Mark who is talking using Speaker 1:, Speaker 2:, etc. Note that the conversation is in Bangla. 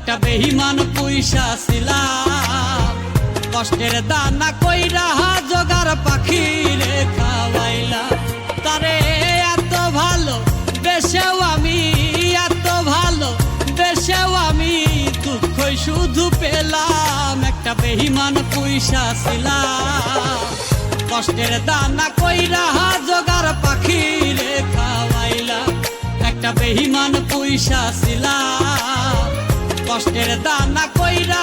Speaker 1: একটা বেঈমান পয়সা ছিলাম, কষ্টের দানা কইরা জোগাড় পাখি রে খাওয়াইলা। তারে এত ভালো বেশেও আমি, এত ভালো বেশেও আমি দুঃখই শুধু পেলাম। একটা বেঈমান পয়সা ছিলাম, কষ্টের দানা কইরা জোগাড় পাখি রে খাওয়াইলা। একটা বেঈমান পয়সা ছিলাম, কষ্টের দানা কইরা